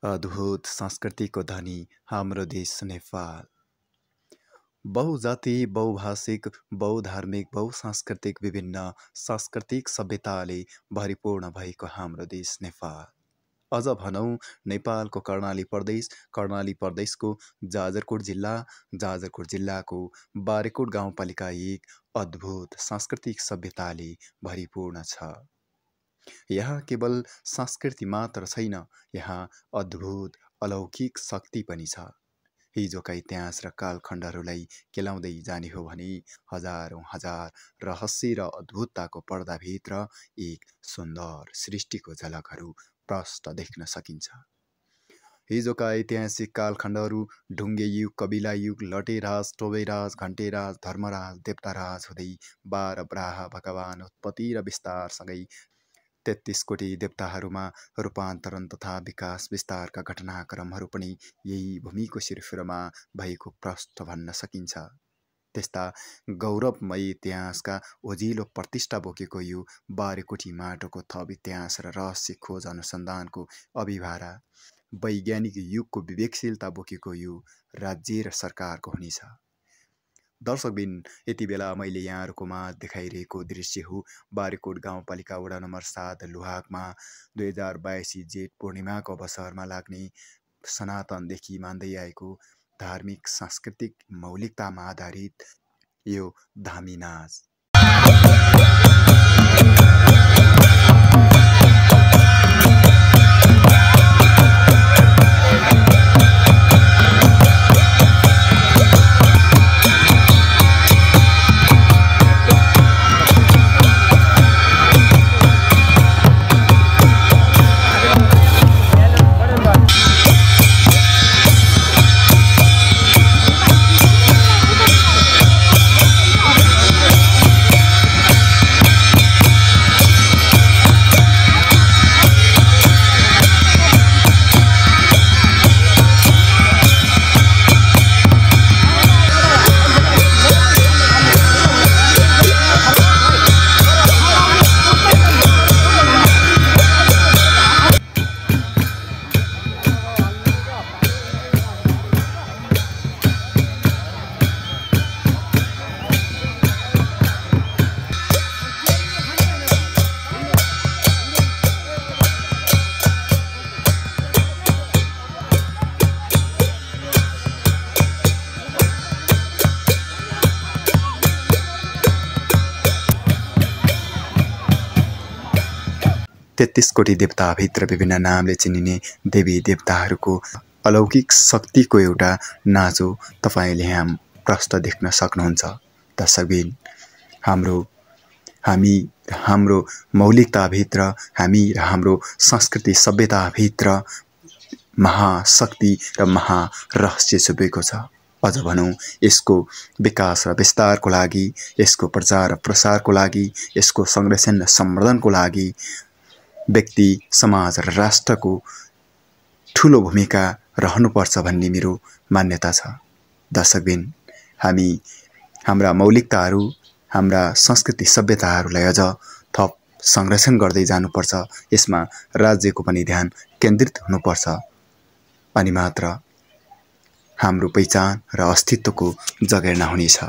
अद्भुत संस्कृतिको धनी हाम्रो देश नेपाल। बहुजाति, बहुभाषिक, बहुधार्मिक, बहुसांस्कृतिक विभिन्न सांस्कृतिक सभ्यताले भरिपूर्ण भएको हाम्रो देश नेपाल। अझ भनौँ नेपालको कर्णाली प्रदेशको जाजरकोट जिल्लाको बारेकोट गाउँपालिका एक अद्भुत सांस्कृतिक सभ्यताले भरिपूर्ण छ। यहाँ केवल संस्कृति मात्र छैन, यहाँ अद्भुत अलौकिक शक्ति पनि छ। हिजोका इतिहास र कालखण्डहरूलाई केलाउँदै जाने हो भने हजारौं हजार रहस्य र अद्भुतताको पर्दाभित्र एक सुन्दर सृष्टिको झलकहरू प्रष्ट देख्न सकिन्छ। हिजोका ऐतिहासिक कालखण्डहरू ढुङ्गे युग, कबिला युग, लटेराज, टोबेराज, घण्टेराज, धर्मराज, देवताराज हुँदै 12 ब्राह भगवान उत्पत्ति र विस्तारसँगै 33 कोटी देवताहरूमा रूपान्तरण तथा विकास विस्तारका घटनाक्रमहरू पनि यही भूमिको शिरफिरमा भएको प्रष्ट भन्न सकिन्छ। त्यस्ता गौरवमय इतिहासका ओजिलो प्रतिष्ठा बोकेको यो बारेकोटी माटोको थप इतिहास र रहस्य खोज अनुसन्धानको अभिभारा वैज्ञानिक युगको विवेकशीलता बोकेको यो राज्य र सरकारको हुनेछ। दर्शकबिन, यति बेला मैले यहाँहरूको माझ देखाइरहेको दृश्य हो बारेकोट गाउँपालिका वडा नम्बर 7 लुहाकमा 2022 जेठ पूर्णिमाको अवसरमा लाग्ने सनातनदेखि मान्दै आएको धार्मिक सांस्कृतिक मौलिकतामा आधारित यो धामी नाच। तेत्तीस कोटी देवताभित्र विभिन्न नामले चिनिने देवी देवताहरूको अलौकिक शक्तिको एउटा नाच हो। तपाईले यहाँ प्रष्ट देख्न सक्नुहुन्छ। दर्शकबिन, हाम्रो मौलिकताभित्र, हामी र हाम्रो संस्कृति सभ्यताभित्र महाशक्ति र महारहस्य छुपेको छ। अझ भनौँ, यसको विकास र विस्तारको लागि, यसको प्रचार र प्रसारको लागि, यसको संरक्षण र सम्वर्धनको लागि व्यक्ति, समाज र राष्ट्रको ठूलो भूमिका रहनुपर्छ भन्ने मेरो मान्यता छ। दर्शकबिन, हामी हाम्रा मौलिकताहरू, हाम्रा संस्कृति सभ्यताहरूलाई अझ थप संरक्षण गर्दै जानुपर्छ। यसमा राज्यको पनि ध्यान केन्द्रित हुनुपर्छ। अनि मात्र हाम्रो पहिचान र अस्तित्वको जगेर्ना हुनेछ।